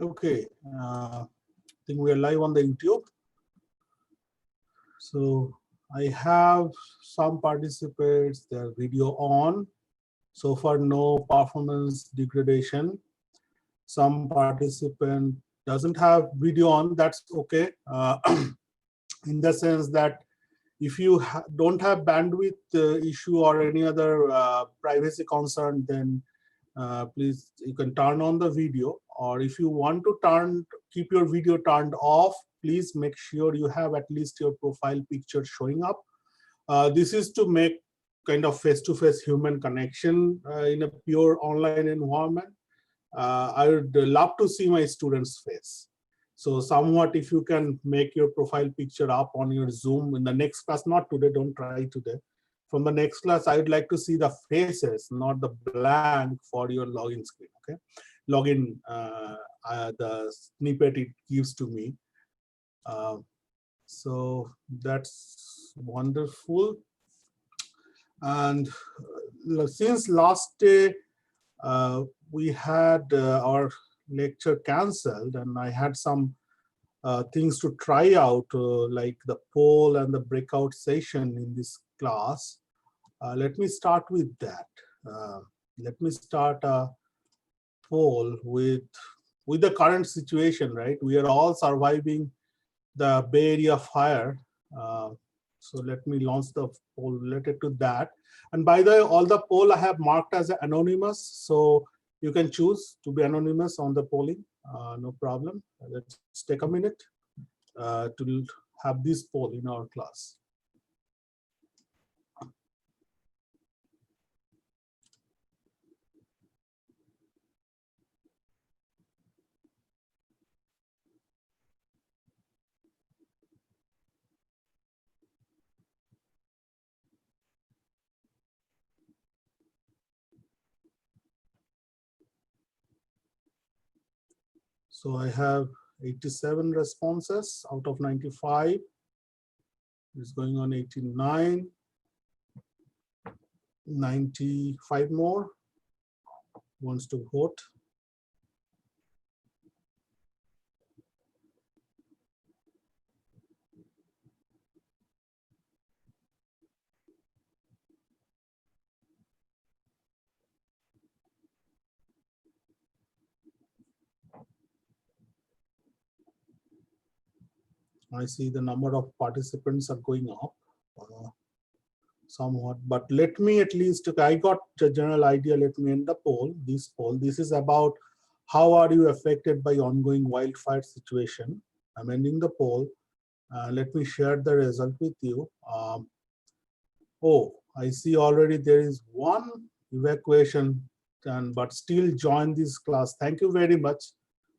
Okay, I think we are live on the YouTube. So I have some participants, their video on. So far, no performance degradation. Some participant doesn't have video on, that's okay. In the sense that if you don't have bandwidth issue or any other privacy concern, then please, you can turn on the video, or if you want to keep your video turned off, please make sure you have at least your profile picture showing up. This is to make kind of face-to-face human connection in a pure online environment. I would love to see my students' face. So somewhat, if you can make your profile picture up on your Zoom in the next class, not today, don't try today. From the next class, I would like to see the faces, not the blank for your login screen, okay? Login, the snippet it gives to me. So that's wonderful. And since last day, we had our lecture cancelled, and I had some things to try out, like the poll and the breakout session in this class. Let me start with that. Let me start a poll with the current situation, right? We are all surviving the Bay Area fire. So let me launch the poll related to that. And by the way, all the poll I have marked as anonymous, so you can choose to be anonymous on the polling, no problem. Let's take a minute to have this poll in our class. So I have 87 responses out of 95. It's going on 89, 95 more wants to vote. I see the number of participants are going up somewhat, but let me at least, I got a general idea. Let me end the poll. This is about how are you affected by ongoing wildfire situation. I'm ending the poll. Let me share the result with you. Oh, I see already there is one evacuation done, but still join this class. Thank you very much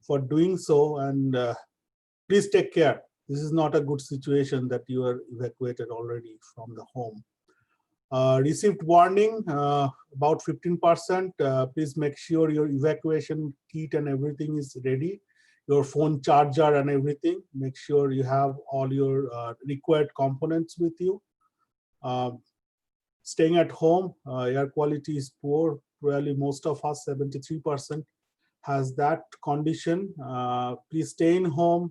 for doing so, and please take care. This is not a good situation that you are evacuated already from the home. Received warning, about 15%. Please make sure your evacuation kit and everything is ready. Your phone charger and everything. Make sure you have all your required components with you. Staying at home, air quality is poor. Really, most of us, 73%, has that condition. Please stay in home.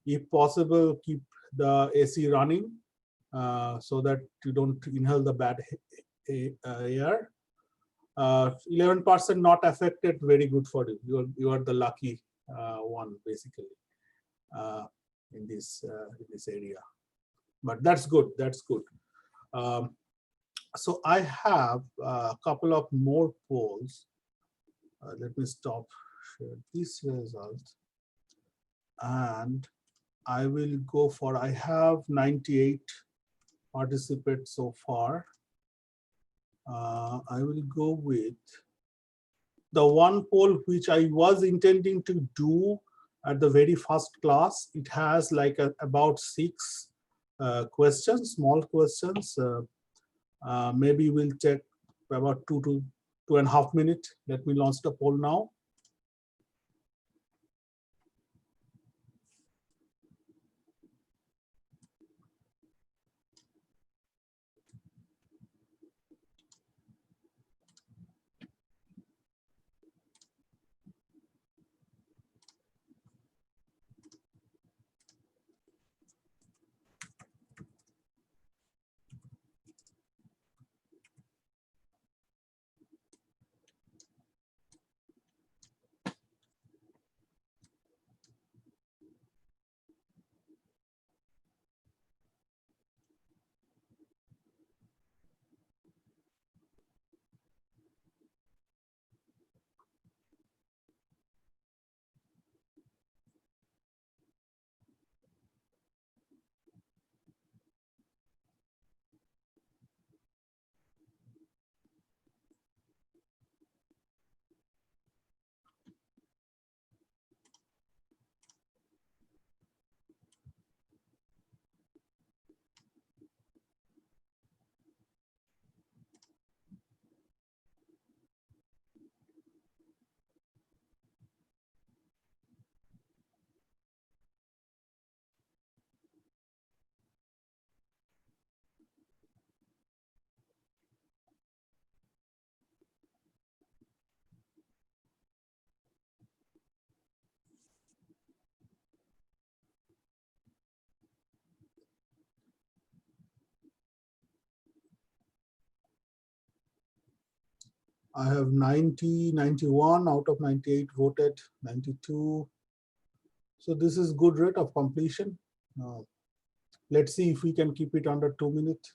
If possible, keep the AC running so that you don't inhale the bad air. 11% not affected, very good for you. You are the lucky one, basically, in this area. But that's good. That's good. So I have a couple of more polls. Let me stop share this result, and I will go for, I have 98 participants so far. I will go with the one poll which I was intending to do at the very first class. It has like about 6 questions, small questions. Maybe we'll take about 2 to 2.5 minutes. Let me launch the poll now. I have 90, 91 out of 98 voted, 92. So this is good rate of completion. Let's see if we can keep it under 2 minutes.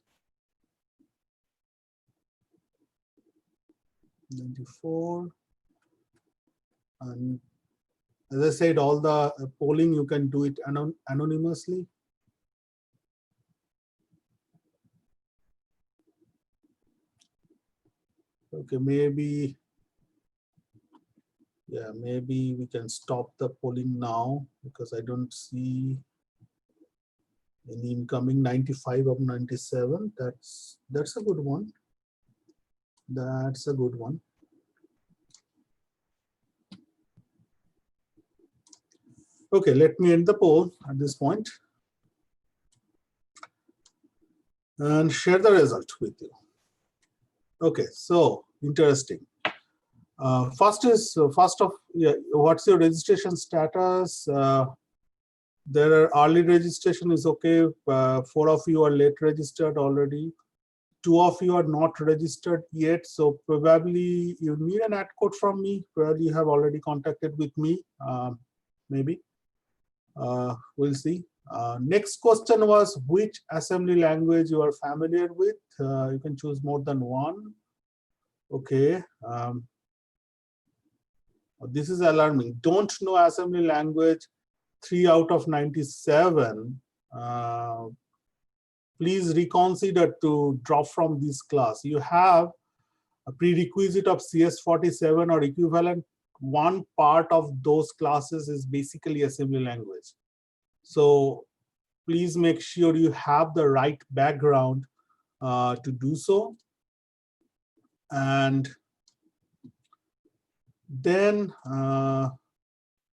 94. And as I said, all the polling, you can do it anonymously. Okay, maybe, yeah, maybe we can stop the polling now because I don't see any incoming. 95 of 97. That's a good one. That's a good one. Okay, let me end the poll at this point and share the result with you. Okay, so interesting. First of, yeah, what's your registration status? There are early registration is okay. 4 of you are late registered already. 2 of you are not registered yet. So probably you need an ad code from me. Probably you have already contacted with me. Maybe. We'll see. Next question was which assembly language you are familiar with. You can choose more than one. Okay. This is alarming. Don't know assembly language, 3 out of 97. Please reconsider to drop from this class. You have a prerequisite of CS47 or equivalent. One part of those classes is basically assembly language. So please make sure you have the right background to do so. And then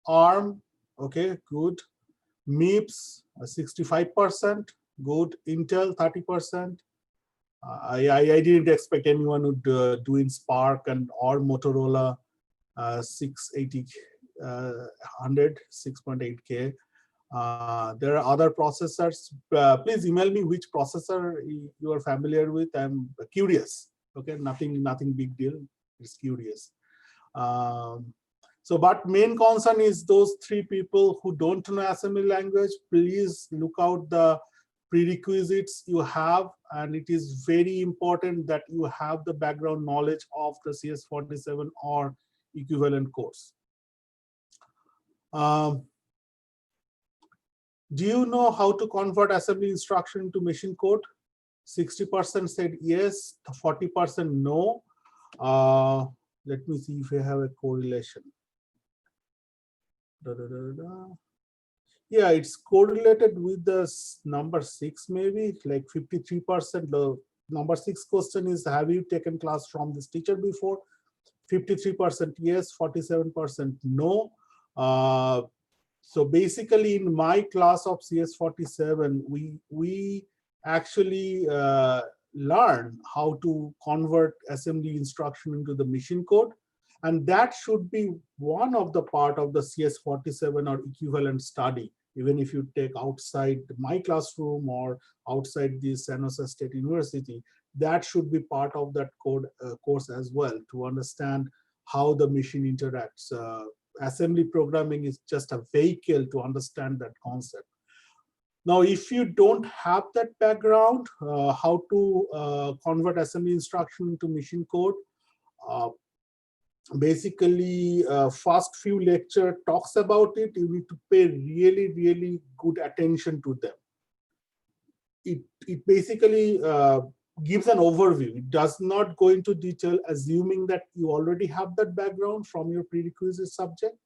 ARM, okay, good. MIPS, 65%, good. Intel, 30%. I didn't expect anyone would do in Spark and or Motorola 680, 6.8K. There are other processors. Please email me which processor you are familiar with. I'm curious. Okay, nothing big deal. It's curious. So, but main concern is those 3 people who don't know assembly language. Please look out the prerequisites you have, and it is very important that you have the background knowledge of the CS47 or equivalent course. Do you know how to convert assembly instruction into machine code? 60% said yes, 40% no. Let me see if I have a correlation. Yeah, it's correlated with the number 6, maybe like 53%. The number 6 question is, have you taken class from this teacher before? 53% yes, 47% no. So basically in my class of CS47, we actually learn how to convert assembly instruction into the machine code. And that should be one of the part of the CS47 or equivalent study, even if you take outside my classroom or outside the San Jose State University, that should be part of that course as well, to understand how the machine interacts. Assembly programming is just a vehicle to understand that concept. Now, if you don't have that background, how to convert assembly instruction into machine code, basically first few lecture talks about it. You need to pay really good attention to them. It basically gives an overview. It does not go into detail, assuming that you already have that background from your prerequisite subject.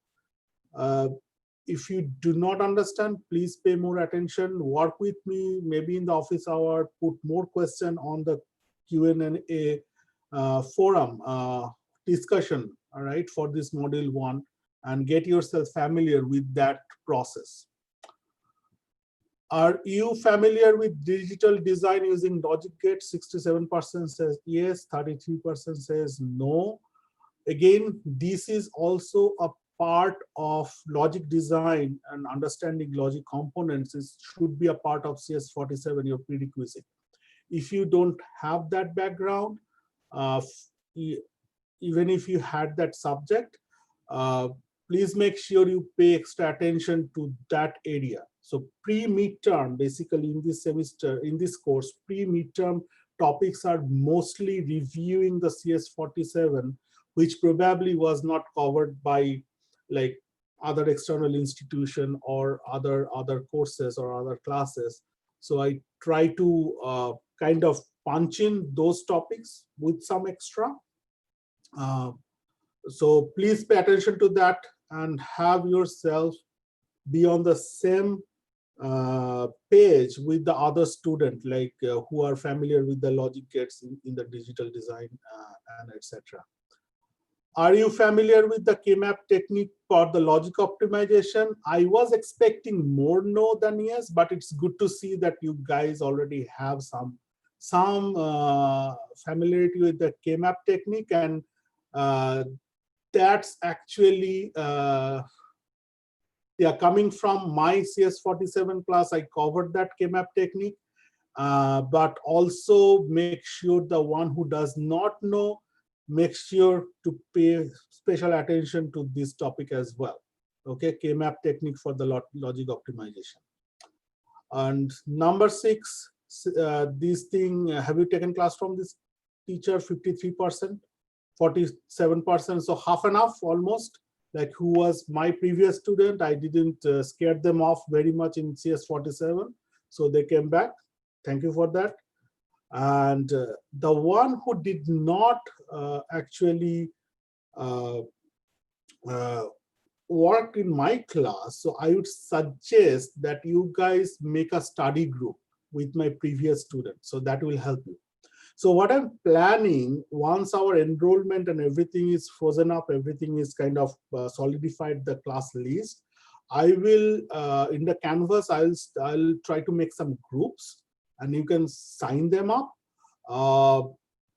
If you do not understand, please pay more attention, work with me, maybe in the office hour, put more question on the Q&A forum discussion, all right, for this module 1, and get yourself familiar with that process. Are you familiar with digital design using logic gates? 67% says yes, 33% says no. Again, this is also a part of logic design, and understanding logic components should be a part of CS47, your prerequisite. If you don't have that background, even if you had that subject, please make sure you pay extra attention to that area. So pre-midterm, basically in this semester, in this course, pre-midterm topics are mostly reviewing the CS47, which probably was not covered by like other external institution or other courses or other classes. So I try to kind of punch in those topics with some extra. So please pay attention to that and have yourself be on the same page with the other student, like who are familiar with the logic gates in the digital design and etc. Are you familiar with the K-map technique for the logic optimization? I was expecting more no than yes, but it's good to see that you guys already have some familiarity with the K-map technique, and that's actually coming from my CS47 class. I covered that K-map technique, but also make sure the one who does not know, make sure to pay special attention to this topic as well. Okay, K-map technique for the logic optimization. And number 6, this thing, have you taken class from this teacher? 53%, 47%, so half and half almost. Like who was my previous student, I didn't scare them off very much in CS47, so they came back. Thank you for that. And the one who did not actually work in my class, so I would suggest that you guys make a study group with my previous student, so that will help you. So what I'm planning, once our enrollment and everything is frozen up, everything is kind of solidified, the class list, I will, in the Canvas, I'll try to make some groups and you can sign them up.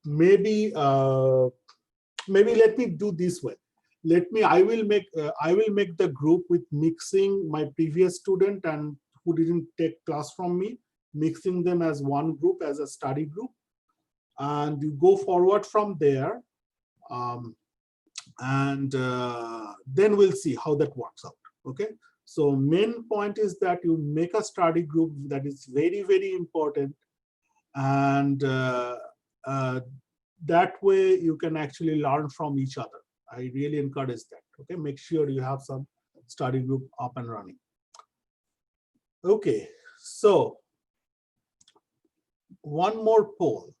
Maybe let me do this way. I will make the group with mixing my previous student and who didn't take class from me, mixing them as one group, as a study group. And you go forward from there, and then we'll see how that works out. Okay, so main point is that you make a study group. That is very, very important, and that way you can actually learn from each other. I really encourage that. Okay, make sure you have some study group up and running. Okay, so one more poll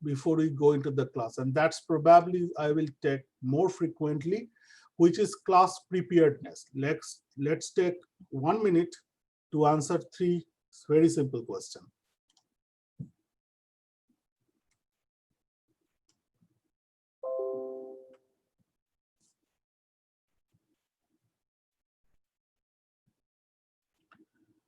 before we go into the class, and that's probably I will take more frequently, which is class preparedness. Let's take 1 minute to answer 3 very simple questions.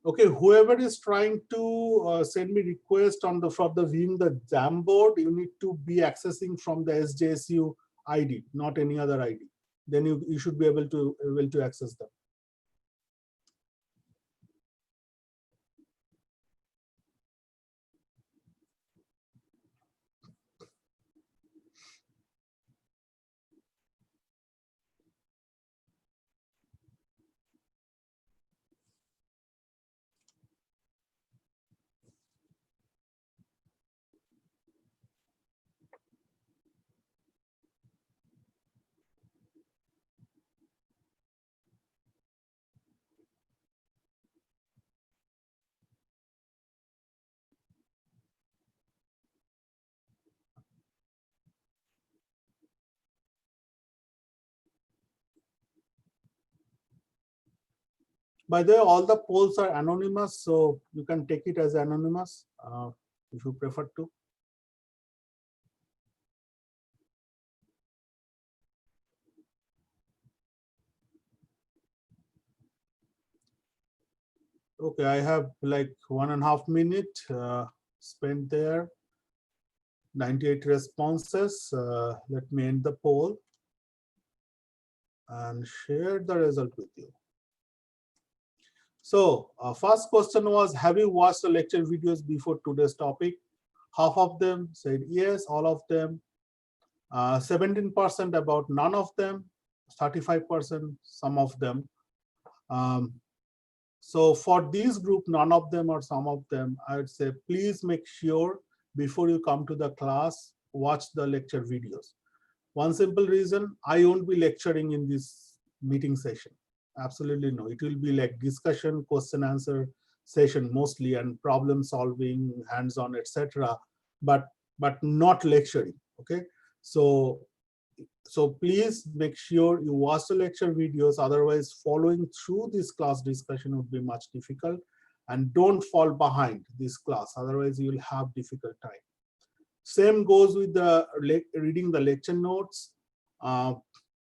Okay, whoever is trying to send me request on for the viewing the Jamboard, you need to be accessing from the SJSU ID, not any other ID. Then you should be able to access them. By the way, all the polls are anonymous, so you can take it as anonymous if you prefer to. Okay, I have like 1.5 minutes spent there. 98 responses. Let me end the poll and share the result with you. So first question was, have you watched the lecture videos before today's topic? Half of them said yes, all of them 17% about none of them, 35% some of them. So for this group, none of them or some of them, I would say, please make sure before you come to the class, watch the lecture videos. One simple reason, I won't be lecturing in this meeting session. Absolutely no. It will be like discussion, question answer session mostly, and problem solving, hands-on, etc. But not lecturing. Okay. So please make sure you watch the lecture videos. Otherwise, following through this class discussion would be much difficult. And don't fall behind this class. Otherwise, you will have difficult time. Same goes with the reading the lecture notes.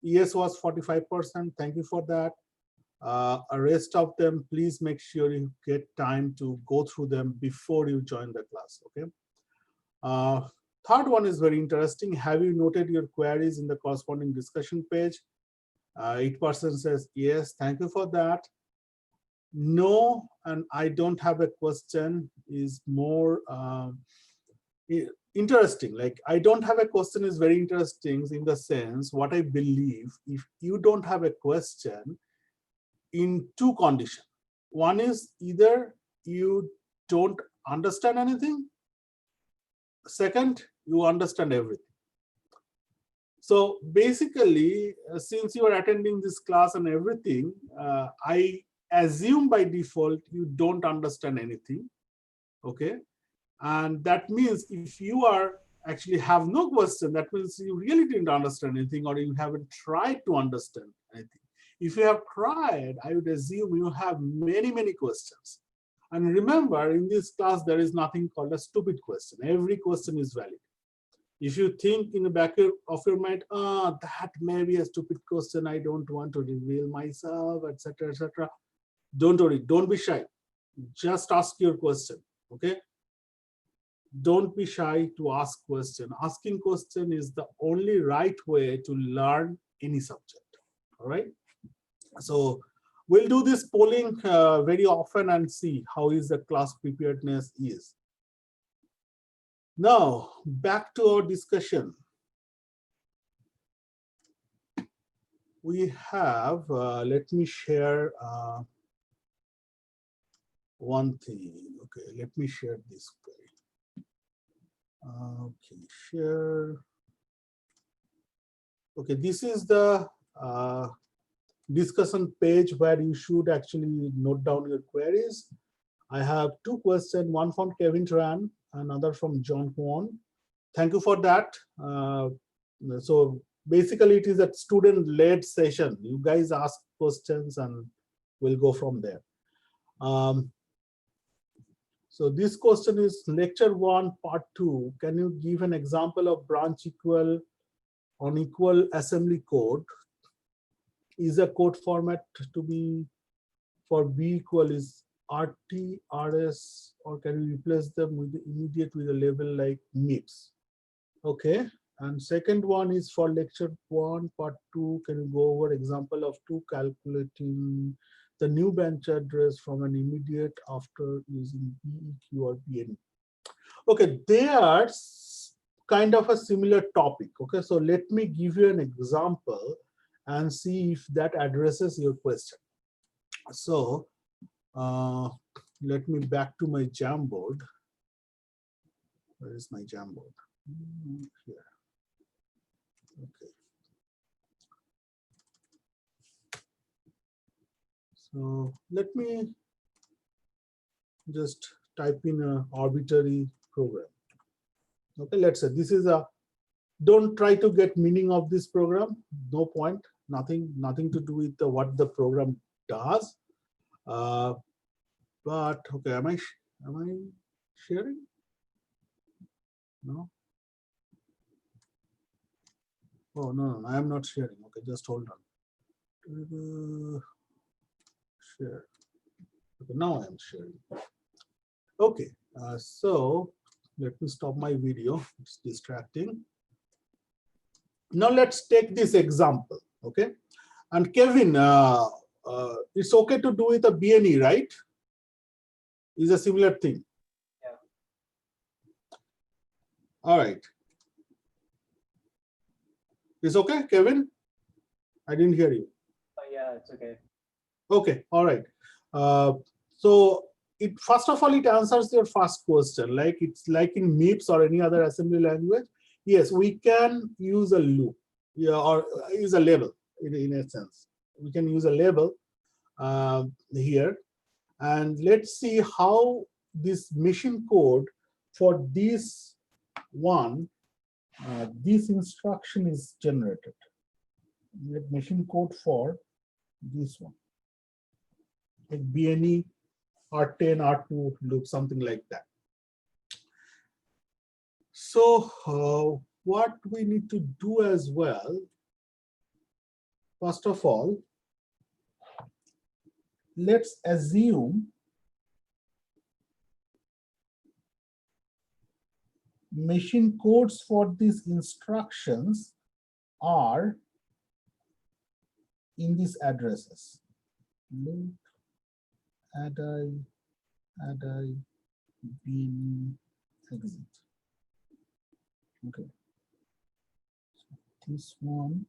Yes was 45%. Thank you for that. Rest of them, please make sure you get time to go through them before you join the class. Okay. Third one is very interesting. Have you noted your queries in the corresponding discussion page? 8% says yes. Thank you for that. No, and I don't have a question is more interesting. Like, I don't have a question is very interesting in the sense what I believe. If you don't have a question, in two conditions. One is either you don't understand anything. Second, you understand everything. So basically, since you are attending this class and everything, I assume by default you don't understand anything. Okay. And that means if you are actually have no question, that means you really didn't understand anything, or you haven't tried to understand anything. If you have tried, I would assume you have many, many questions. And remember, in this class, there is nothing called a stupid question. Every question is valid. If you think in the back of your mind, that may be a stupid question, I don't want to reveal myself, etc., etc. Don't worry, don't be shy. Just ask your question, okay? Don't be shy to ask question. Asking question is the only right way to learn any subject, all right? So we'll do this polling very often and see how is the class preparedness is. Now, back to our discussion. We have, let me share one thing. Okay, let me share this way. Okay, share. Okay, this is the discussion page where you should actually note down your queries. I have two questions, one from Kevin Tran, another from John Guoman. Thank you for that. So basically it is a student-led session. You guys ask questions and we'll go from there. So this question is lecture 1, part 2. Can you give an example of branch equal on equal assembly code? Is a code format to be for B equal is RT, RS, or can we replace them with the immediate with a label like MIPS? Okay. And second one is for lecture 1, part 2. Can you go over example of 2 calculating the new branch address from an immediate after using BEQ or BNE? Okay, they are kind of a similar topic. Okay, so let me give you an example and see if that addresses your question. So let me back to my Jamboard. Where is my Jamboard? Here. Okay. So let me just type in an arbitrary program. Okay, let's say this is a, don't try to get meaning of this program. No point, nothing to do with what the program does. But okay, am I sharing? No. Oh no, I am not sharing. Okay, just hold on. Share. Okay, now I am sharing. Okay, so let me stop my video. It's distracting. Now let's take this example. Okay, and Kevin, it's okay to do with a BNE, right? Is a similar thing. Yeah. All right. It's okay, Kevin? I didn't hear you. Yeah, it's okay. Okay, all right. So it first of all, it answers your first question, like it's like in MIPS or any other assembly language. Yes, we can use a loop, yeah, or use a label in a sense. We can use a label here, and let's see how this machine code for this one, this instruction is generated. Let machine code for this one, like BNE R10, R2 loop, something like that. So what we need to do as well, first of all, let's assume machine codes for these instructions are in these addresses. Loop, add bin, exit. Okay. So this one.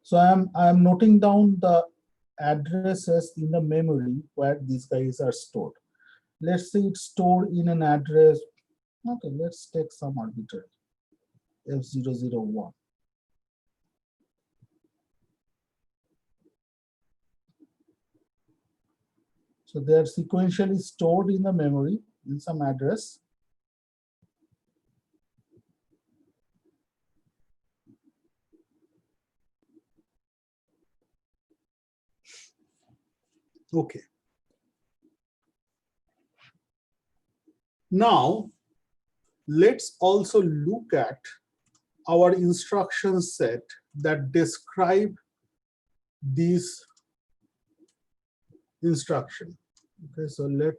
So I'm noting down the addresses in the memory where these guys are stored. Let's say it's stored in an address. Okay, let's take some arbitrary F001. So they are sequentially stored in the memory in some address. Okay. Now, let's also look at our instruction set that describe this instruction. Okay, so let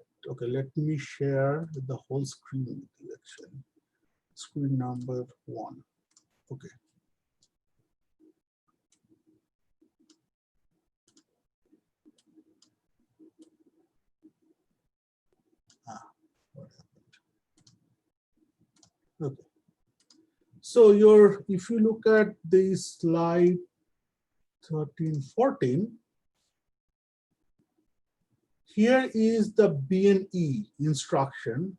me share the whole screen with you actually. Screen number 1. Okay. What happened? Okay. So if you look at the slide 13, 14, here is the BNE instruction,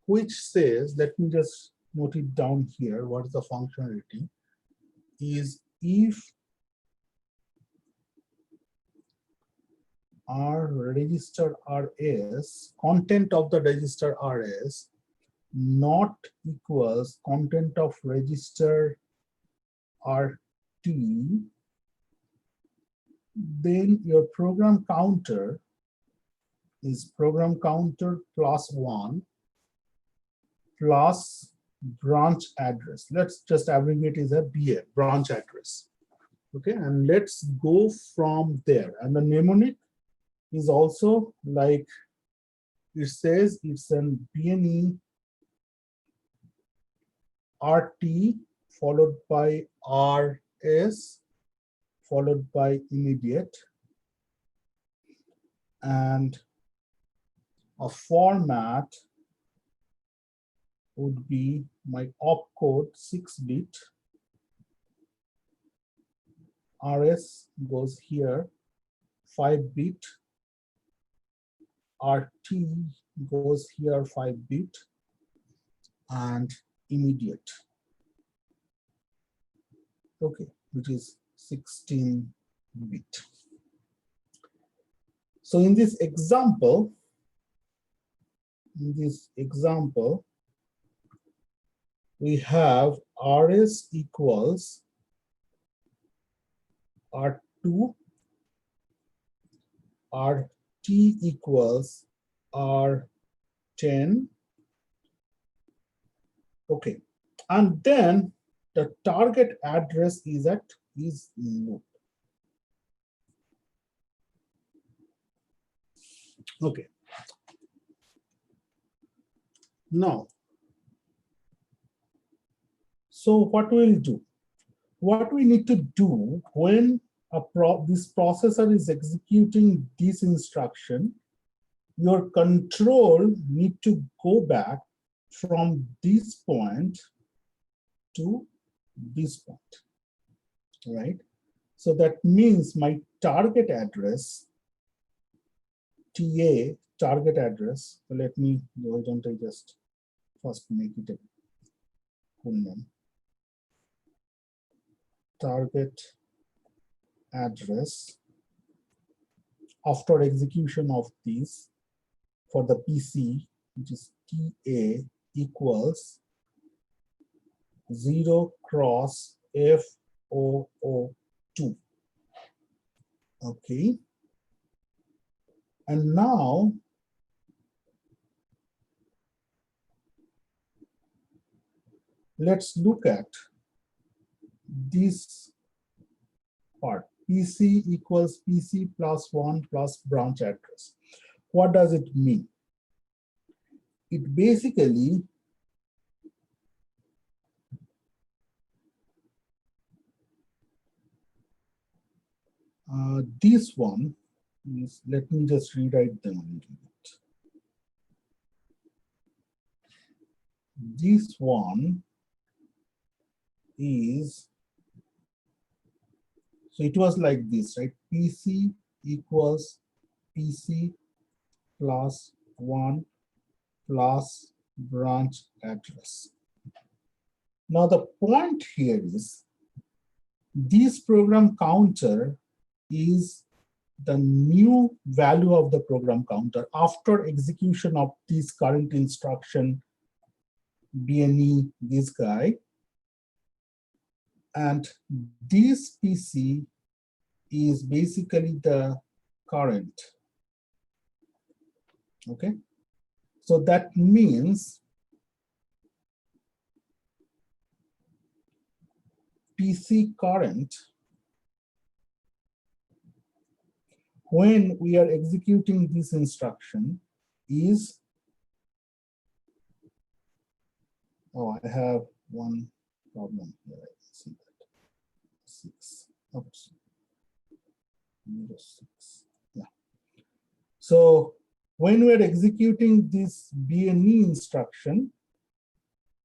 which says, let me just note it down here, what is the functionality, is if our register RS, content of the register RS not equals content of register RT, then your program counter is program counter plus 1 plus branch address. Let's just abbreviate it as a BA, branch address. Okay, and let's go from there. And the mnemonic is also like it says, it's an BNE RT followed by RS followed by immediate, and a format would be my opcode 6-bit. RS goes here, 5-bit. RT goes here, 5-bit, and immediate. Okay, which is 16-bit. So in this example, we have RS equals R2, RT equals R10. Okay, and then the target address is loop. Okay. Now, so what we'll do? What we need to do when this processor is executing this instruction, your control need to go back from this point to this point, right? So that means my target address, TA, target address, so let me, why don't I just first make it a full name. Target address after execution of this for the PC, which is TA equals 0 cross F002. Okay. And now let's look at this part. PC equals PC plus 1 plus branch address. What does it mean? It basically this one is, let me just rewrite them a little bit. This one is, so it was like this, right? PC equals PC plus 1 plus branch address. Now the point here is this program counter is the new value of the program counter after execution of this current instruction, BNE, this guy. And this PC is basically the current. Okay. So that means PC current, when we are executing this instruction, is, oh, I have one problem here. I see that. 6. Oops. 6. Yeah. So when we're executing this BNE instruction,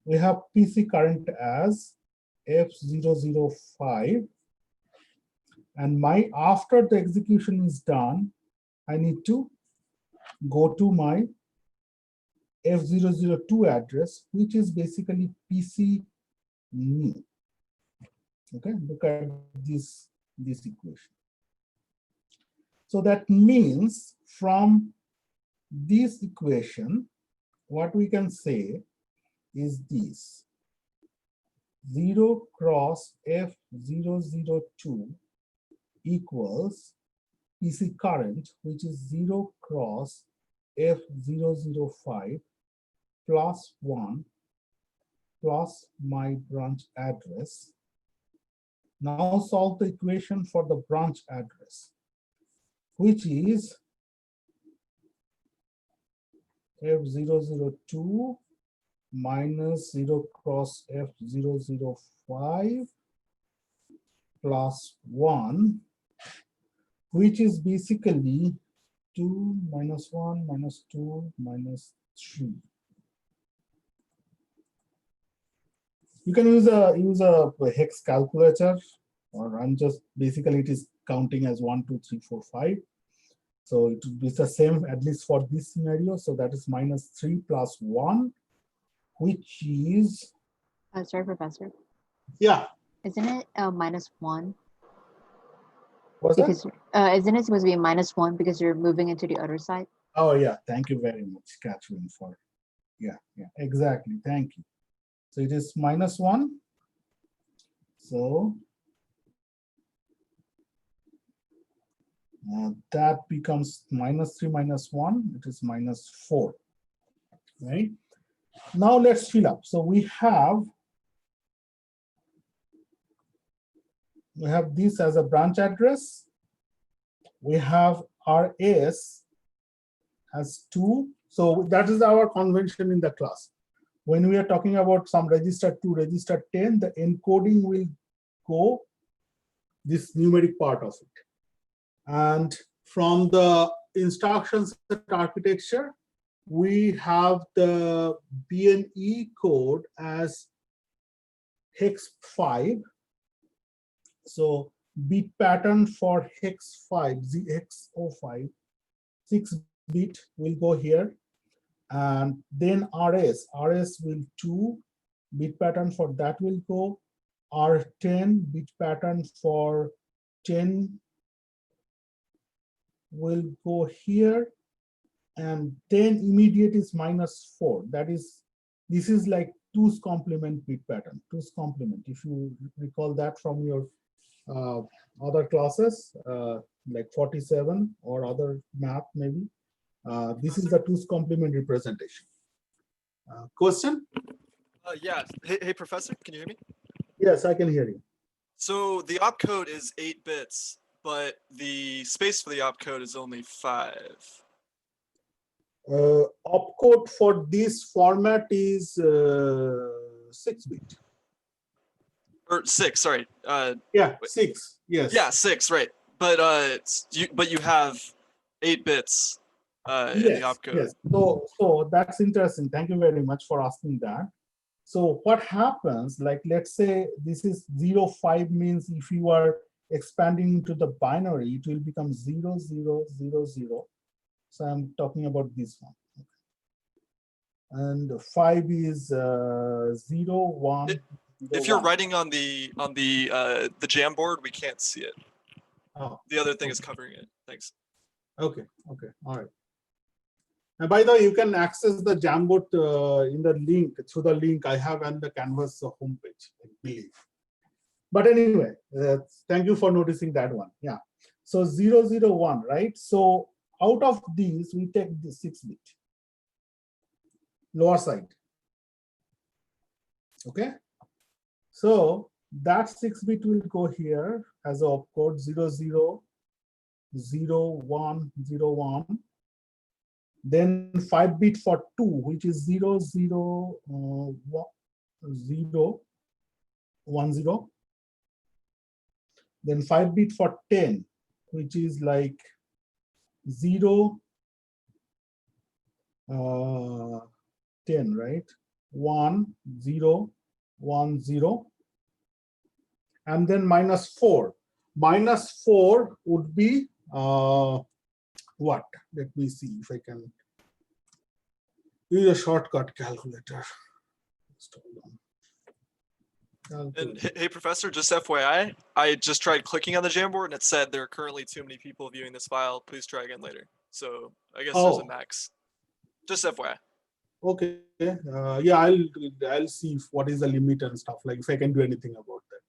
we have PC current as F005. And my, after the execution is done, I need to go to my F002 address, which is basically PC new. Okay, look at this equation. So that means from this equation, what we can say is this: 0 cross F002 equals PC current, which is 0 cross F005 plus 1 plus my branch address. Now solve the equation for the branch address, which is F002 minus 0 cross F005 plus 1, which is basically 2 minus 1 minus 2 minus 3. You can use a hex calculator, or I'm just basically it is counting as 1, 2, 3, 4, 5. So it will be the same at least for this scenario. So that is minus 3 plus 1, which is. Sorry, Professor. Yeah. Isn't it minus 1? What's because that? isn't it supposed to be minus 1 because you're moving into the other side? Oh yeah, thank you very much, Catherine, for exactly. Thank you. So it is minus 1. So that becomes minus 3 minus 1. It is minus 4. Right. Now let's fill up. So we have this as a branch address. We have RS as 2. So that is our convention in the class. When we are talking about some register 2, register 10, the encoding will go this numeric part of it. And from the instruction set architecture, we have the BNE code as hex 5. So bit pattern for hex 5, hex 05, 6 bit will go here. And then RS will 2 bit pattern for that will go. R10 bit pattern for 10 will go here. And then immediate is -4. That is, this is like 2's complement bit pattern, 2's complement. If you recall that from your other classes, like 47 or other math maybe, this is the 2's complement representation. Question? Yeah. Hey, professor, can you hear me? Yes, I can hear you. So the opcode is 8 bits, but the space for the opcode is only 5. Opcode for this format is 6 bit. Or 6, sorry. Yeah, 6. Yes. Yeah, 6, right. But you have 8 bits in the opcode. Yes. So that's interesting. Thank you very much for asking that. So what happens, like let's say this is 05 means if you are expanding into the binary, it will become 0, 0, 0, 0. So I'm talking about this one. And 5 is 0, 1. If you're writing on the Jamboard, we can't see it. Oh, the other thing is covering it. Thanks. Okay. All right. And by the way, you can access the Jamboard in the link, through the link I have on the Canvas homepage, I believe. But anyway, thank you for noticing that one. Yeah. So 0, 0, 1, right? So out of these, we take the 6 bit, lower side. Okay. So that 6 bit will go here as a opcode 0, 0, 0, 1, 0, 1. Then 5 bit for 2, which is 0, 0, 0, 1, 0. Then 5 bit for 10, which is like 0, 10, right? 1, 0, 1, 0. And then -4. -4 would be what? Let me see if I can use a shortcut calculator. Just hold on. And hey, professor, just FYI, I just tried clicking on the Jamboard and it said there are currently too many people viewing this file. Please try again later. So I guess there's a max. Just FYI. Okay. Yeah, I'll see what is the limit and stuff, like if I can do anything about that.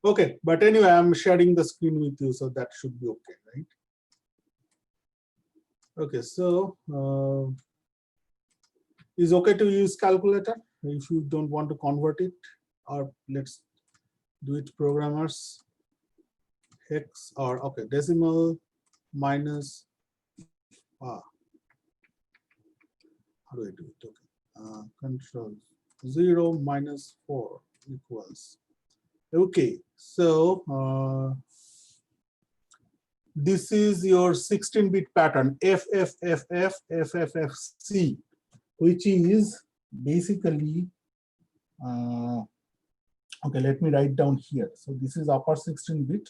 Okay, but anyway, I'm sharing the screen with you, so that should be okay, right? Okay, so is okay to use calculator if you don't want to convert it, or let's do it programmers. Hex or okay, decimal minus how do I do it? Okay, control 0 minus 4 equals. Okay, so this is your 16-bit pattern FFFFFFC, which is basically okay. Let me write down here. So this is upper 16-bit,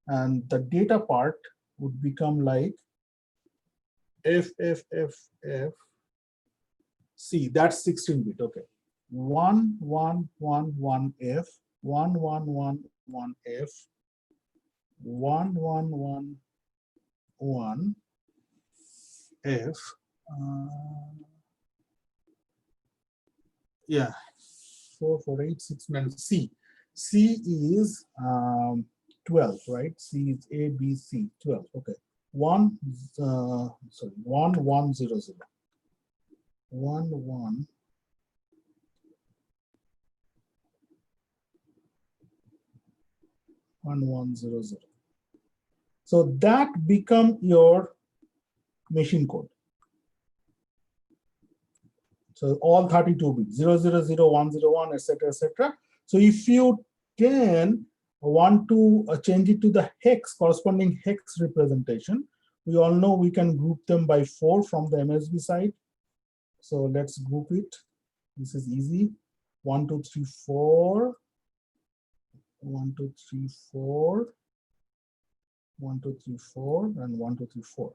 and the data part would become like FFFFC. That's 16-bit. Okay, 1111F, 1111F, 1111F. Yeah, 44869 C. C is 12, right? C is A, B, C, 12. Okay, 1100. 11. So that become your machine code. So all 32 bits, 000101, etc., etc. So if you can want to change it to the hex, corresponding hex representation, we all know we can group them by 4 from the MSB side. So let's group it. This is easy. 1, 2, 3, 4. 1, 2, 3, 4, 1, 2, 3, 4, and 1, 2, 3, 4.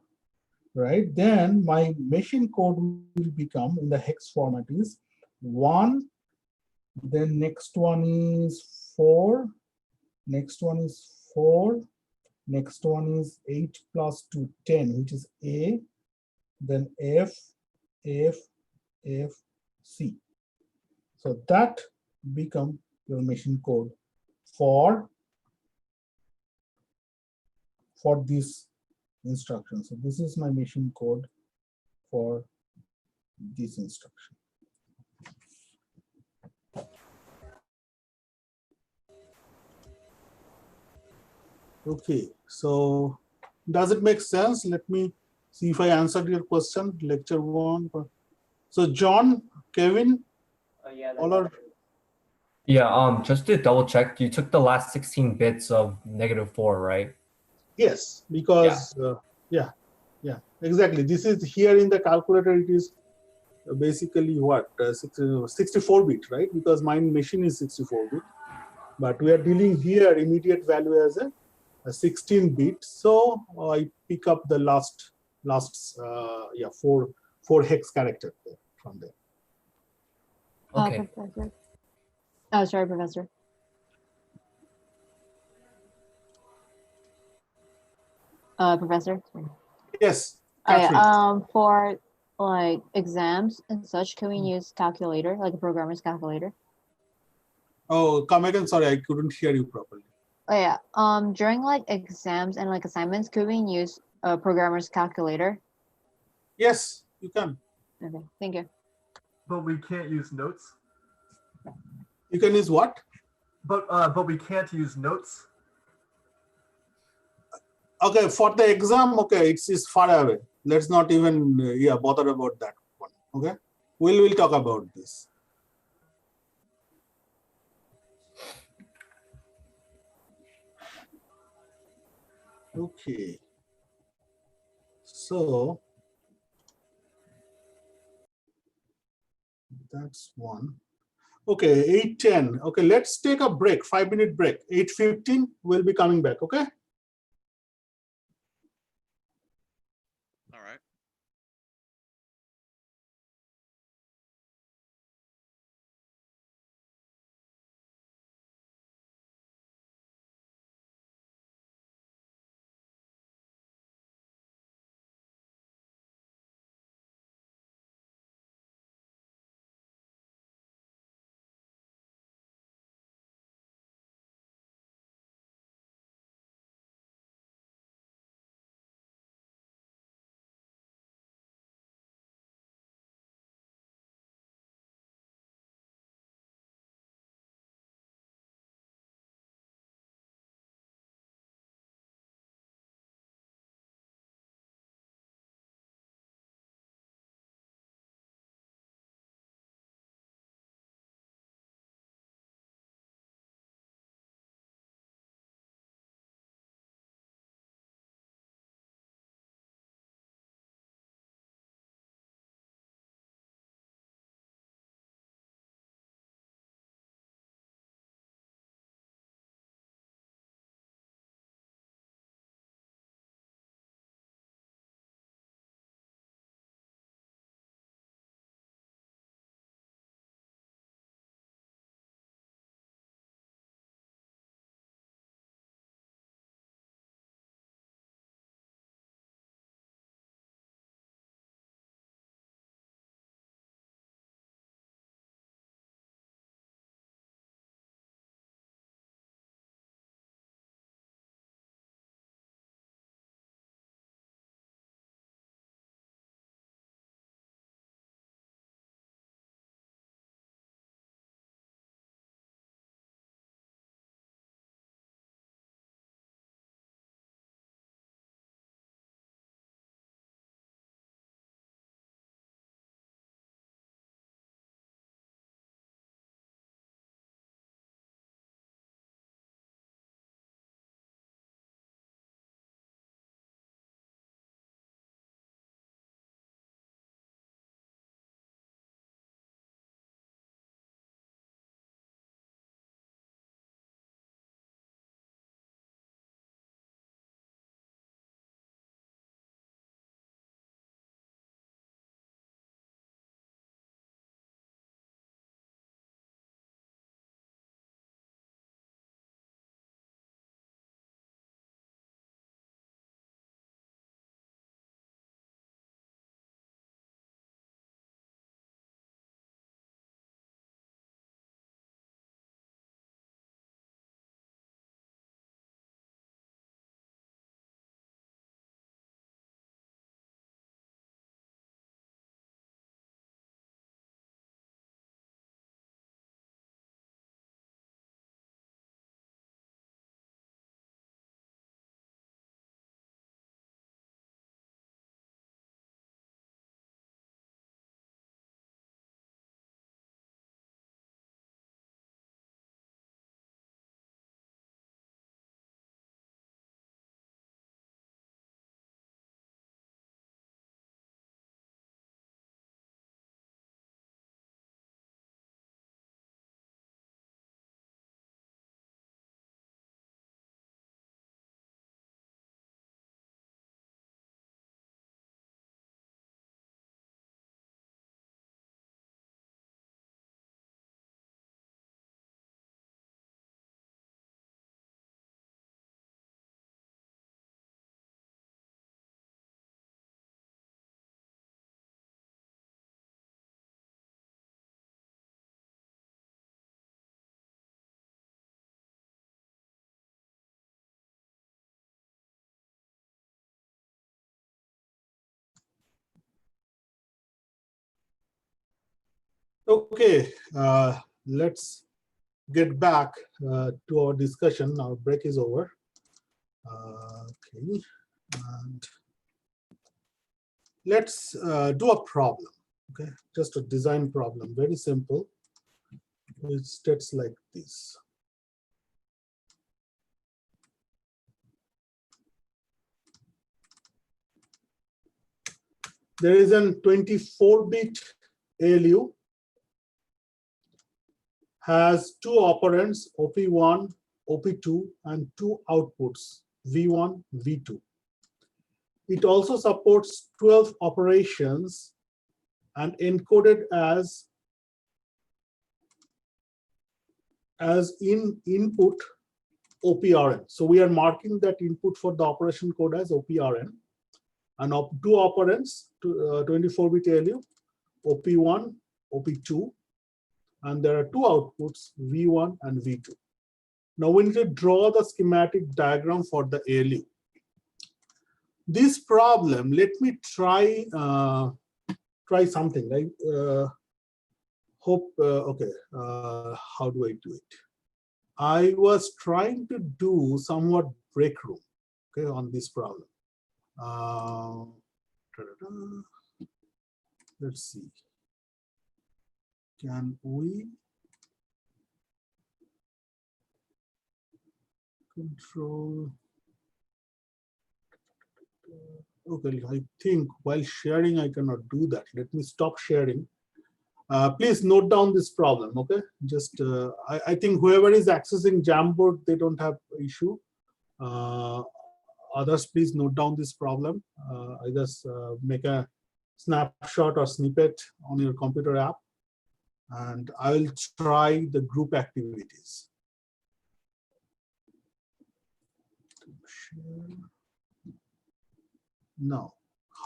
Right? Then my machine code will become in the hex format is 1, then next one is 4, next one is 4, next one is 8 plus 2, 10, which is A, then F, F, F, C. So that become your machine code for this instruction. So this is my machine code for this instruction. Okay, so does it make sense? Let me see if I answered your question, lecture 1. So John, Kevin, all are Yeah, just to double check, you took the last 16 bits of -4, right? yes, because yeah, exactly. This is here in the calculator. It is basically what 64 bit, right? Because my machine is 64 bit, but we are dealing here immediate value as a 16 bit. So I pick up the last four hex character there, from there. Okay. Professor. Oh, sorry, Professor. Professor. Sorry. Yes, Oh, yeah, Catherine. for like exams and such, can we use calculator, like a programmer's calculator? Oh, come again. Sorry, I couldn't hear you properly. Oh yeah. During like exams and like assignments, could we use a programmer's calculator? Yes, you can. Okay, thank you. But we can't use notes. You can use what? But we can't use notes. Okay, for the exam, okay, it's far away. Let's not even bother about that one. Okay, we'll talk about this. Okay, so that's one. Okay, 8:10. Okay, let's take a break, 5-minute break. 8:15, we'll be coming back. Okay. All right. Okay, let's get back to our discussion. Our break is over. Okay, and let's do a problem. Okay, just a design problem, very simple. It states like this. There is a 24-bit ALU, has two operands, OP1, OP2, and two outputs, V1, V2. It also supports 12 operations and encoded as input OPRN. So we are marking that input for the operation code as OPRN. And two operands, 24-bit ALU, OP1, OP2, and there are two outputs, V1 and V2. Now we need to draw the schematic diagram for the ALU. This problem, let me try something. Okay, how do I do it? I was trying to do somewhat break room, okay, on this problem. Let's see. Can we control? Okay, I think while sharing, I cannot do that. Let me stop sharing. Please note down this problem, okay? Just, I think whoever is accessing Jamboard, they don't have issue. Others, please note down this problem. I just make a snapshot or snippet on your computer app, and I will try the group activities. Now,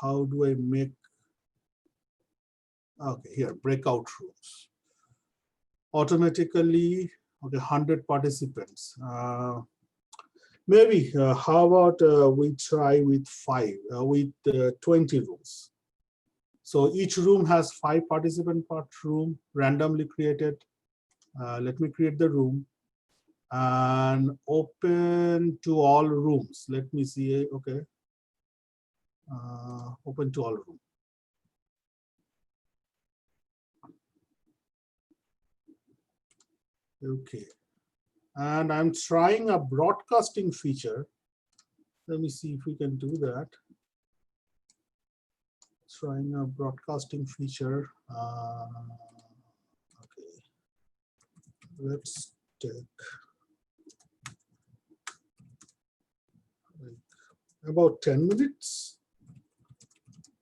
how do I make? Okay, here, breakout rooms. Automatically, okay, 100 participants. Maybe, how about we try with 20 rooms. So each room has 5 participant per room, randomly created. Let me create the room and open to all rooms. Let me see, okay. Open to all rooms. Okay, and I'm trying a broadcasting feature. Let me see if we can do that. Trying a broadcasting feature. Okay, let's take like about 10 minutes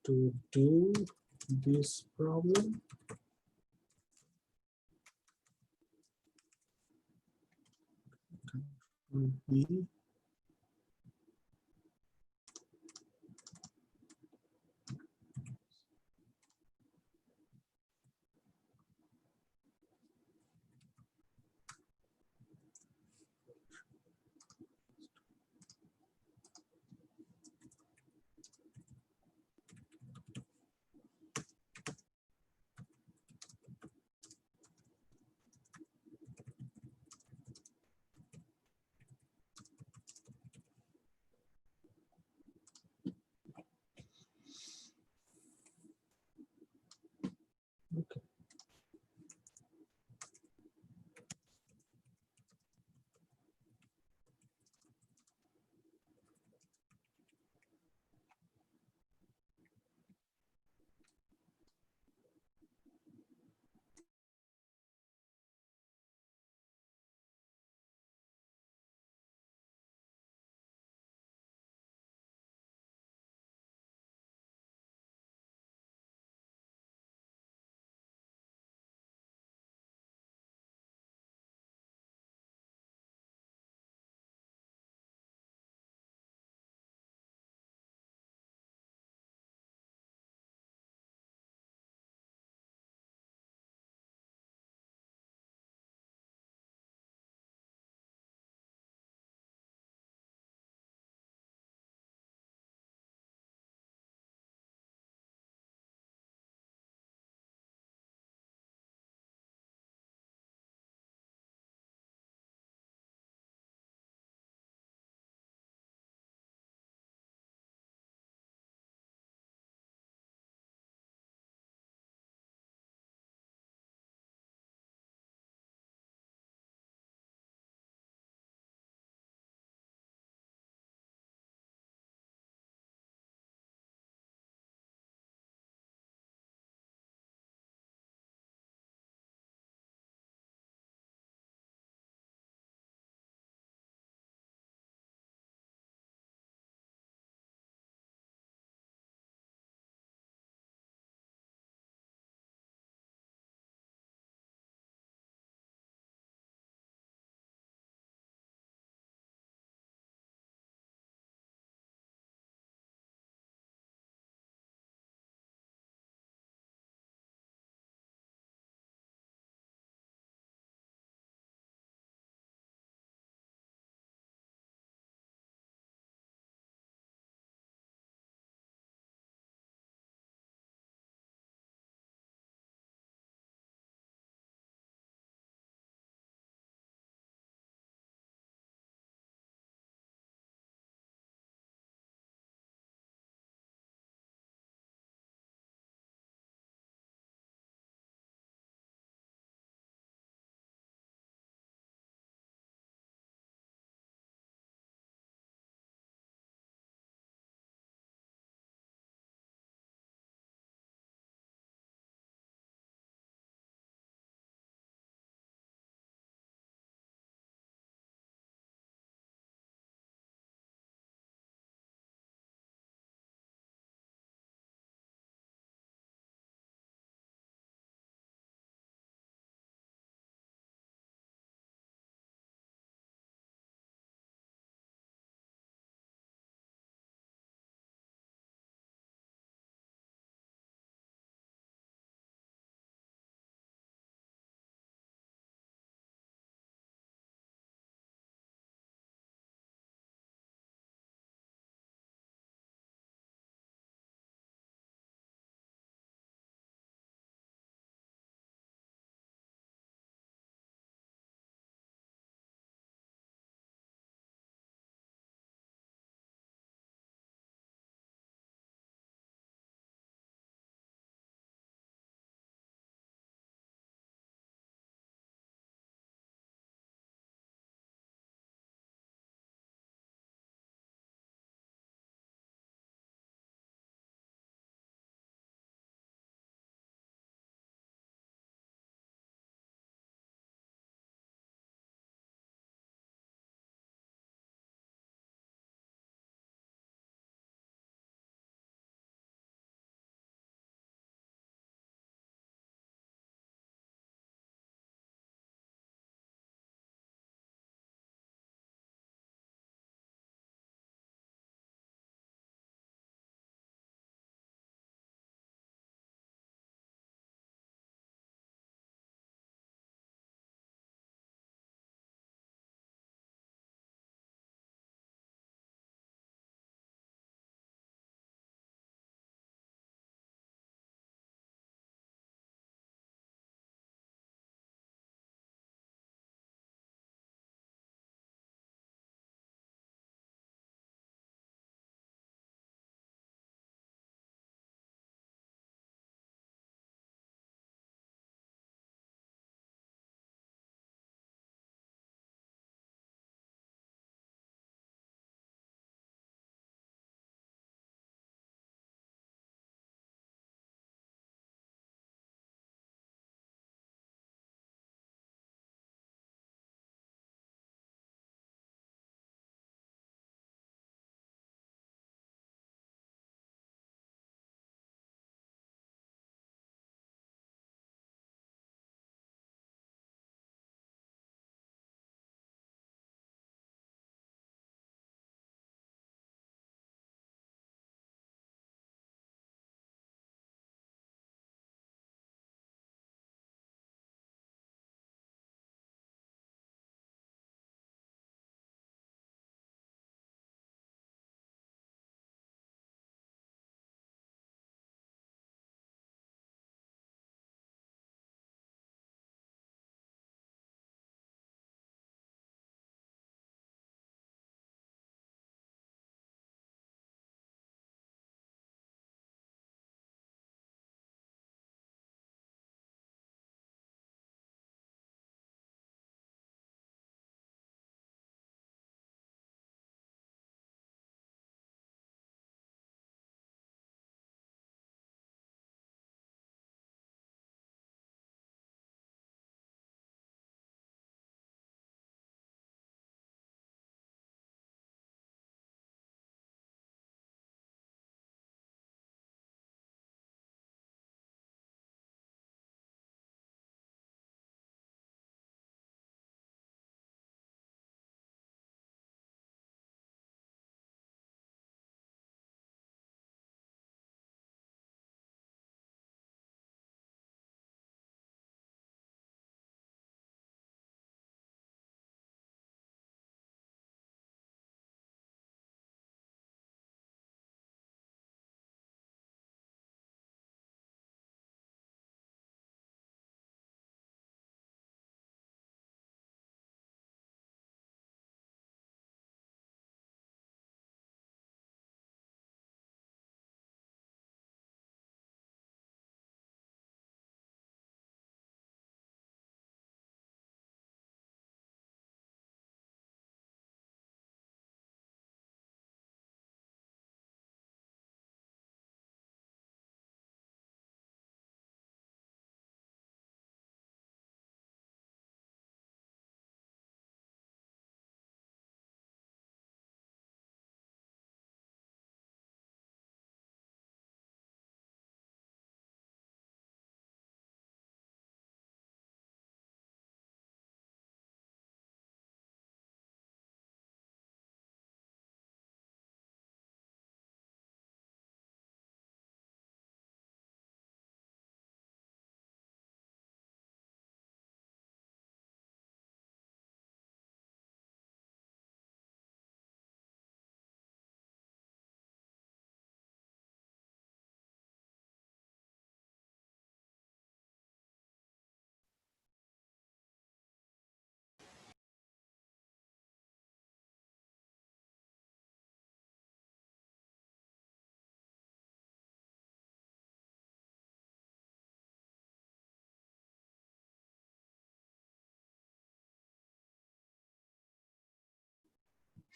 to do this problem. Will be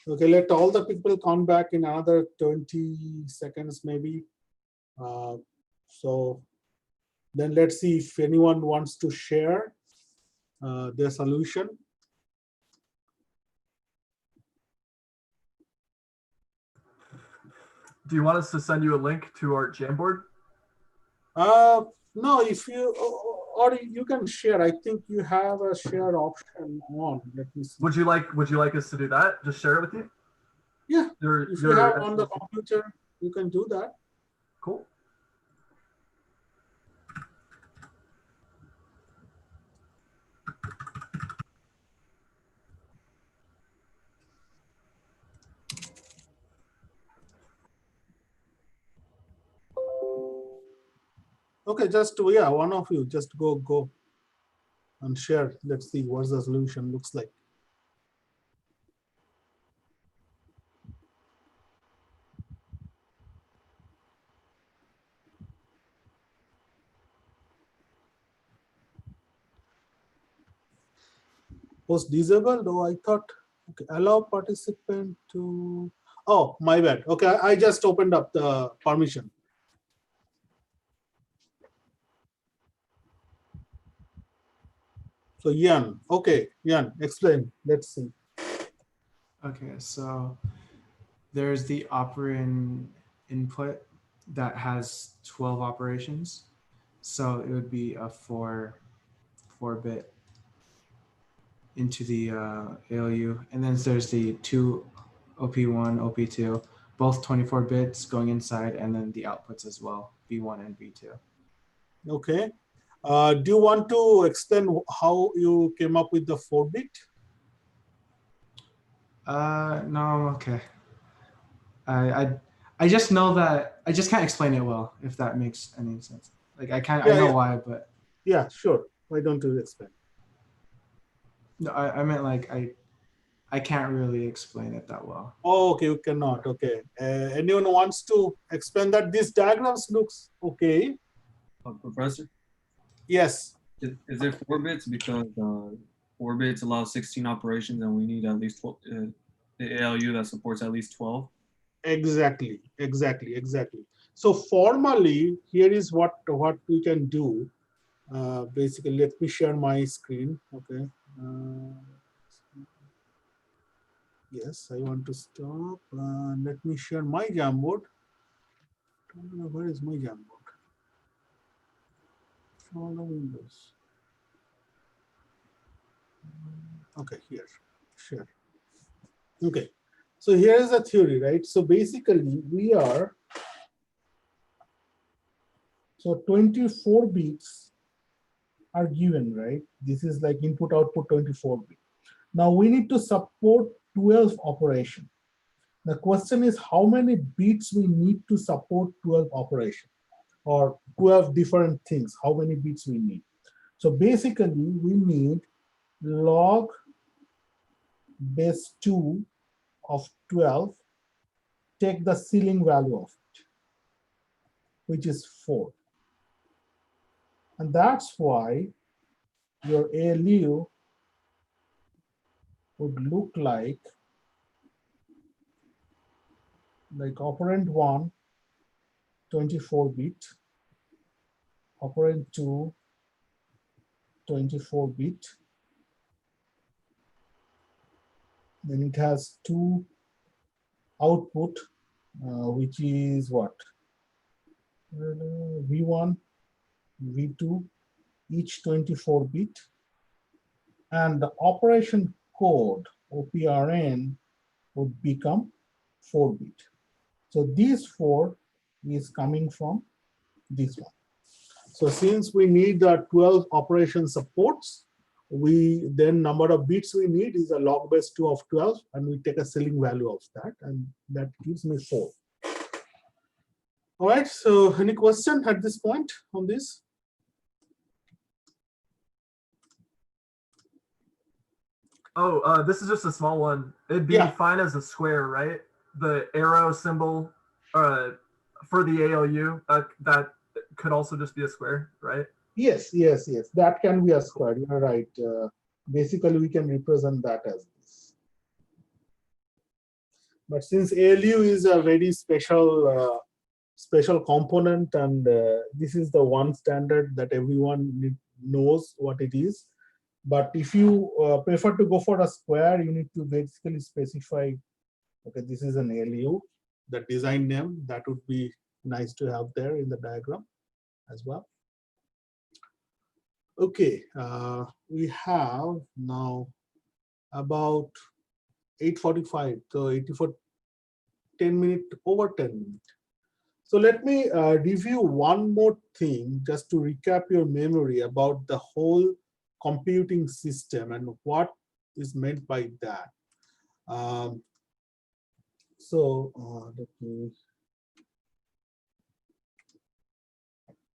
Okay, let all the people come back in another 20 seconds maybe. So then let's see if anyone wants to share their solution. Do you want us to send you a link to our Jamboard? No, if you, or you can share. I think you have a share option on. Let me see. Would you like us to do that? Just share it with you? Yeah, Your, if you have on the computer, you can do that. Cool. Okay, just yeah, one of you just go and share. Let's see what the solution looks like. Was disabled? Oh, I thought, okay, allow participant to, oh, my bad. Okay, I just opened up the permission. So Yan, okay, Yan, explain, let's see. Okay, so there's the operand input that has 12 operations. So it would be a 4-bit into the ALU. And then there's the two OP1, OP2, both 24 bits going inside, and then the outputs as well, B1 and B2. Okay. Do you want to explain how you came up with the 4-bit? No, I'm okay. I just know that I just can't explain it well, if that makes any sense. Like I know why, but yeah, sure. Why don't you explain? no, I meant like I can't really explain it that well. Oh, okay, you cannot. Okay. Anyone wants to explain that? These diagrams looks okay. Professor? Yes. Is it 4 bits? Because 4 bits allows 16 operations and we need at least 12, the ALU that supports at least 12. Exactly. So formally, here is what we can do. Basically, let me share my screen. Okay. Yes, I want to stop. Let me share my Jamboard. Where is my Jamboard? All the windows. Okay, here, share. Okay, so here is a theory, right? So basically, we are, so 24 bits are given, right? This is like input output 24 bit. Now we need to support 12 operation. The question is how many bits we need to support 12 operation or 12 different things, how many bits we need. So basically we need log base 2 of 12, take the ceiling value of it, which is 4. And that's why your ALU would look like operand 1, 24 bit, operand 2, 24 bit. Then it has 2 output, which is what? V1, V2, each 24 bit. And the operation code, OPRN, would become 4 bit. So this 4 is coming from this one. So since we need the 12 operation supports, we then number of bits we need is a log base 2 of 12, and we take a ceiling value of that, and that gives me 4. All right, so any question at this point on this? Oh, this is just a small one. It'd be fine as a square, right? The arrow symbol for the ALU, that could also just be a square, right? Yes. That can be a square. You're right. Basically, we can represent that as But since ALU is a very special component, and this is the one standard that everyone knows what it is. But if you prefer to go for a square, you need to basically specify, okay, this is an ALU, the design name. That would be nice to have there in the diagram as well. Okay, we have now about 8:45, so 10 minutes, over 10 minutes. So let me review one more thing just to recap your memory about the whole computing system and what is meant by that. Let me.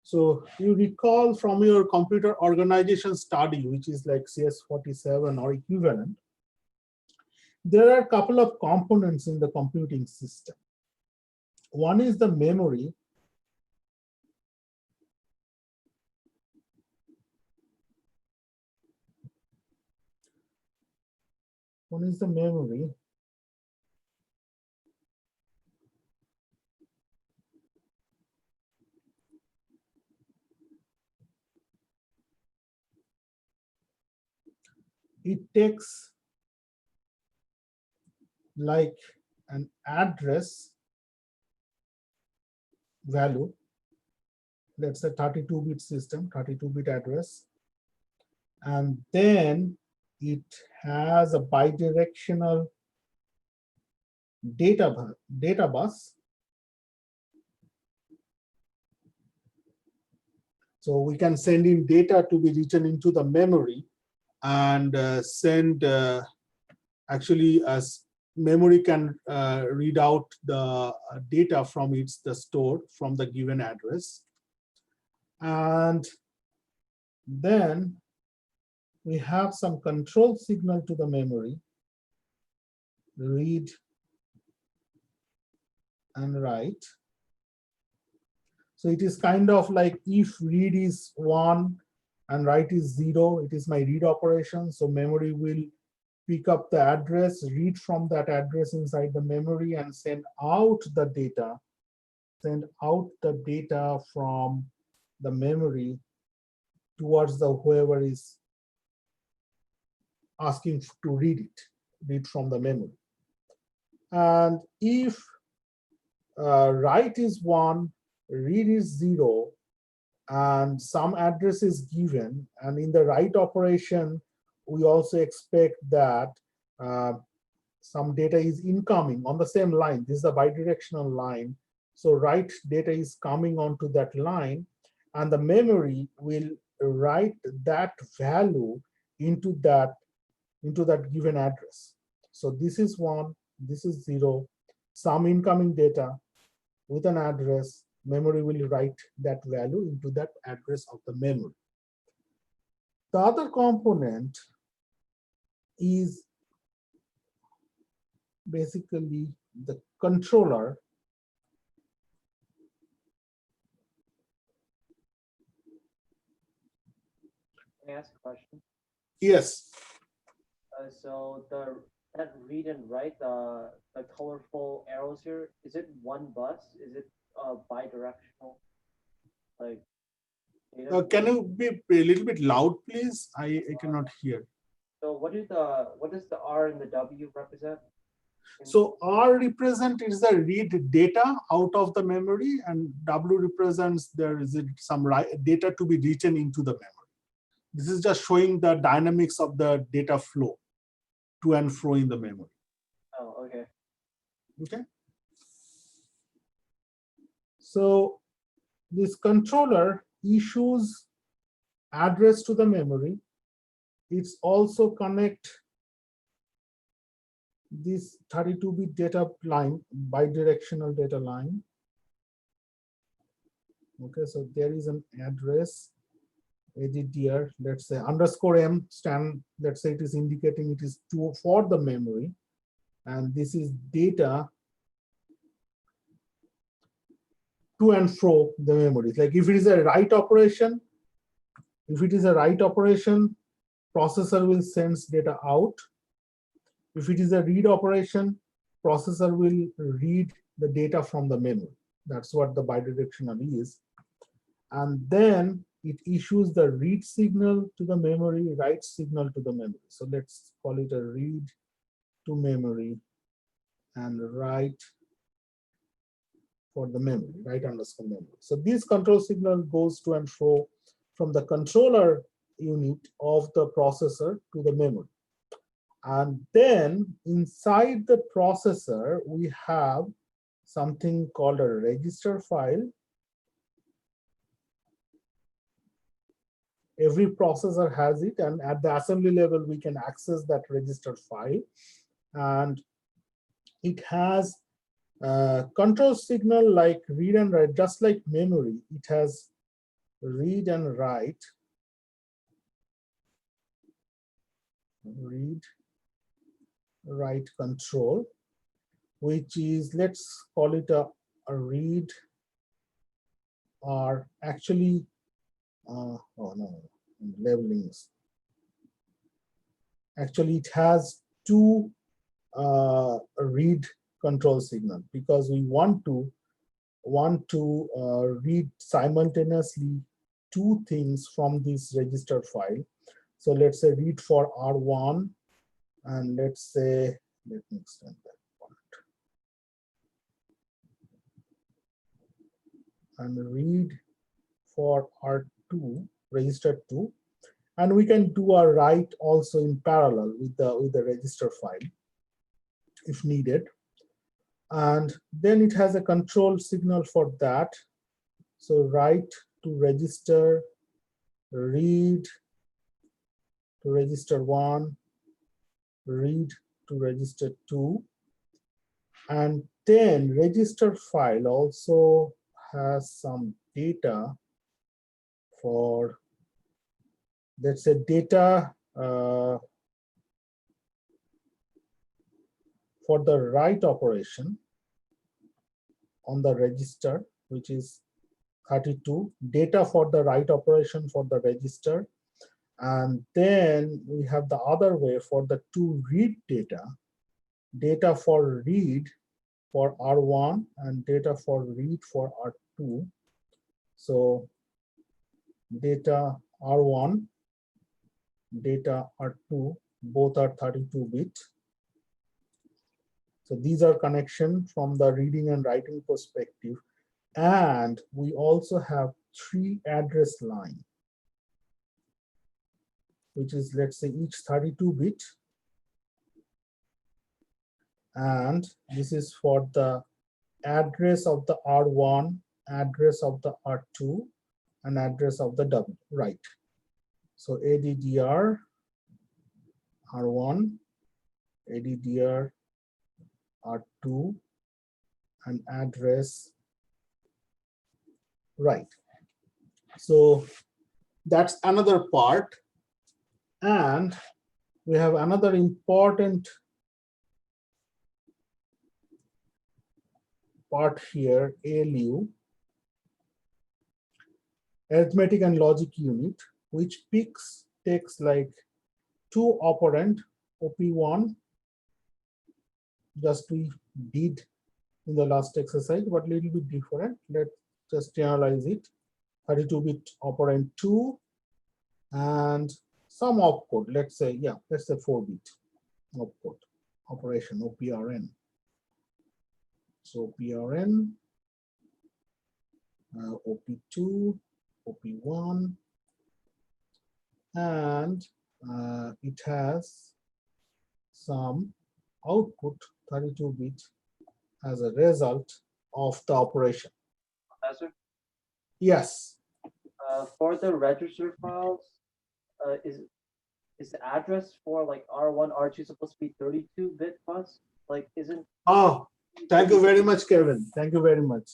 So you recall from your computer organization study, which is like CS47 or equivalent, there are a couple of components in the computing system. One is the memory. One is the memory. It takes like an address value, that's a 32-bit system, 32-bit address, and then it has a bidirectional data bus. So we can send in data to be written into the memory and send actually as memory can read out the data from the stored from the given address. And then we have some control signal to the memory, read and write. So it is kind of like if read is 1 and write is 0, it is my read operation. So memory will pick up the address, read from that address inside the memory and send out the data from the memory towards the whoever is asking to read from the memory. And if write is 1, read is 0, and some address is given, and in the write operation, we also expect that some data is incoming on the same line. This is a bidirectional line. So write data is coming onto that line, and the memory will write that value into that given address. So this is 1, this is 0, some incoming data with an address, memory will write that value into that address of the memory. The other component is basically the controller. Can I ask a question? Yes. So that read and write, the colorful arrows here, is it one bus? Is it bidirectional? Like data? Can you be a little bit loud, please? I cannot hear. So what does the R and the W represent? So R represents is the read data out of the memory, and W represents there is some data to be written into the memory. This is just showing the dynamics of the data flow to and fro in the memory. Oh, okay. Okay. So this controller issues address to the memory. It's also connect this 32-bit data line, bidirectional data line. Okay, so there is an address, ADDR, let's say _M stand, let's say it is indicating it is for the memory. And this is data to and fro the memory. Like if it is a write operation, processor will send data out. If it is a read operation, processor will read the data from the memory. That's what the bidirectional is. And then it issues the read signal to the memory, write signal to the memory. So let's call it a read to memory and write for the memory, write underscore memory. So this control signal goes to and fro from the controller unit of the processor to the memory. And then inside the processor, we have something called a register file. Every processor has it, and at the assembly level, we can access that register file. And it has control signal like read and write, just like memory. It has read and write, read, write control, which is, let's call it a read, or actually, oh no, labeling is. Actually, it has two read control signal because we want to read simultaneously two things from this register file. So let's say read for R1, and let's say, let me extend that part, and read for R2, register 2, and we can do a write also in parallel with the register file if needed. And then it has a control signal for that. So write to register, read to register 1, read to register 2. And then register file also has some data for, let's say, data for the write operation on the register, which is 32, data for the write operation for the register. And then we have the other way for the to read data, data for read for R1 and data for read for R2. So data R1, data R2, both are 32-bit. So these are connections from the reading and writing perspective. And we also have 3 address line, which is, let's say, each 32-bit. And this is for the address of the R1, address of the R2, and address of the W, right? So ADDR R1, ADDR R2, and address, right? So that's another part. And we have another important part here, ALU, arithmetic and logic unit, which takes like 2 operand, OP1, just we did in the last exercise, but a little bit different. Let's just generalize it. 32-bit operand 2 and some opcode. Let's say, yeah, let's say 4-bit opcode operation, OPRN. So PRN, OP2, OP1, and it has some output 32-bit as a result of the operation. Professor, Yes. for the register files, is the address for like R1, R2 supposed to be 32-bit bus? Like, isn't? Oh, thank you very much, Kevin. Thank you very much.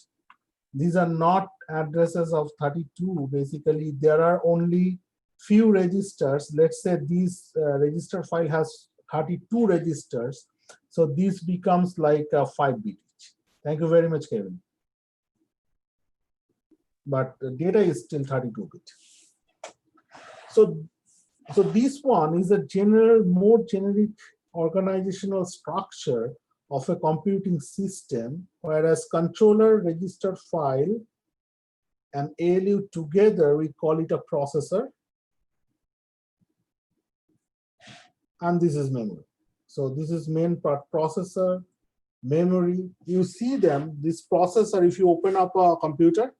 These are not addresses of 32. Basically, there are only few registers. Let's say this register file has 32 registers. So this becomes like a 5-bit each. Thank you very much, Kevin. But the data is still 32-bit. So this one is a general, more generic organizational structure of a computing system, whereas controller, register file, and ALU together, we call it a processor. And this is memory. So this is main part, processor, memory. You see them, this processor, if you open up a computer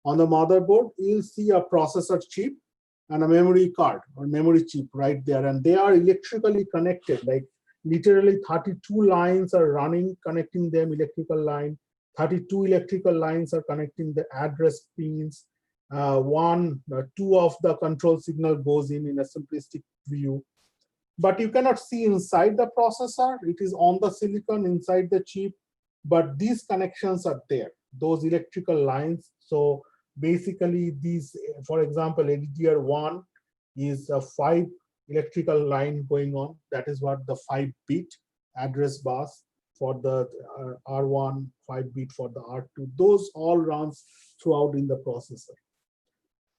on the motherboard, you'll see a processor chip and a memory card or memory chip right there. And they are electrically connected, like literally 32 lines are running, connecting them, electrical line. 32 electrical lines are connecting the address pins. Two of the control signal goes in a simplistic view. But you cannot see inside the processor. It is on the silicon inside the chip, but these connections are there, those electrical lines. So basically these, for example, LDR1 is a 5 electrical line going on. That is what the 5-bit address bus for the R1, 5-bit for the R2. Those all runs throughout in the processor.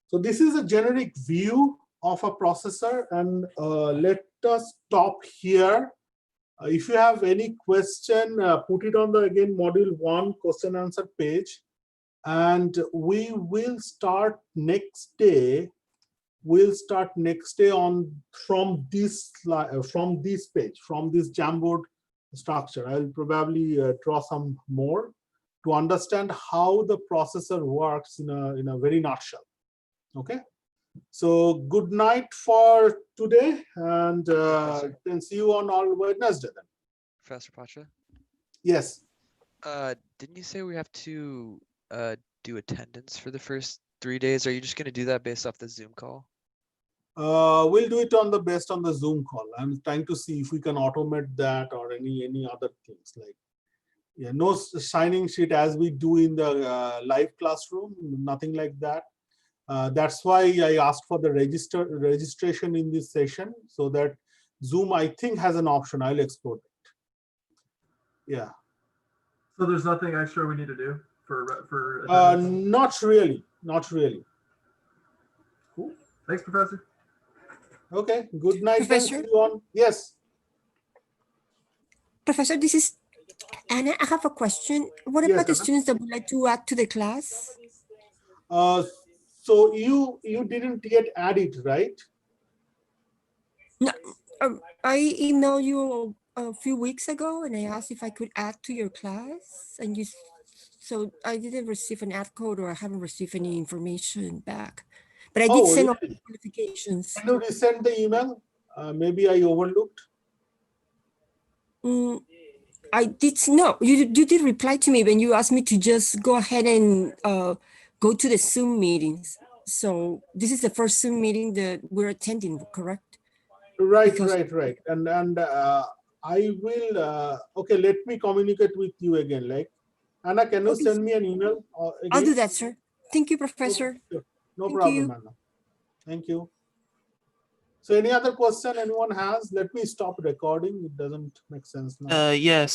So this is a generic view of a processor, and let us stop here. If you have any question, put it on the again module 1 question answer page, and we will start next day. We'll start next day on from this page, from this Jamboard structure. I'll probably draw some more to understand how the processor works in a very nutshell. Okay. So good night for today, and then see you on all Wednesday then. Professor Patra? Yes. Didn't you say we have to do attendance for the first 3 days? Are you just going to do that based off the Zoom call? We'll do it based on the Zoom call. I'm trying to see if we can automate that or any other things, like no signing sheet as we do in the live classroom, nothing like that. That's why I asked for the registration in this session, so that Zoom, I think, has an option. I'll explore it. Yeah. So there's nothing extra we need to do for not really. Cool. Thanks, Professor. Okay. Good night. Professor? See you on. Yes. Professor, this is Anna. I have a question. What Yes, about the Anna? students that would like to add to the class? So you didn't get added, right? No, I emailed you a few weeks ago, and I asked if I could add to your class, and so I didn't receive an add code, or I haven't received any information back. But I did send all the qualifications. Can you resend the email? Maybe I overlooked. I did no. You did reply to me when you asked me to just go ahead and go to the Zoom meetings. So this is the first Zoom meeting that we're attending, correct? Right. And I will. Okay, let me communicate with you again. Like, Anna, can you send me an email? Again? I'll do that, sir. Thank you, Professor. No Thank problem, you. Anna. Thank you. So any other question anyone has? Let me stop recording. It doesn't make sense now. Yes.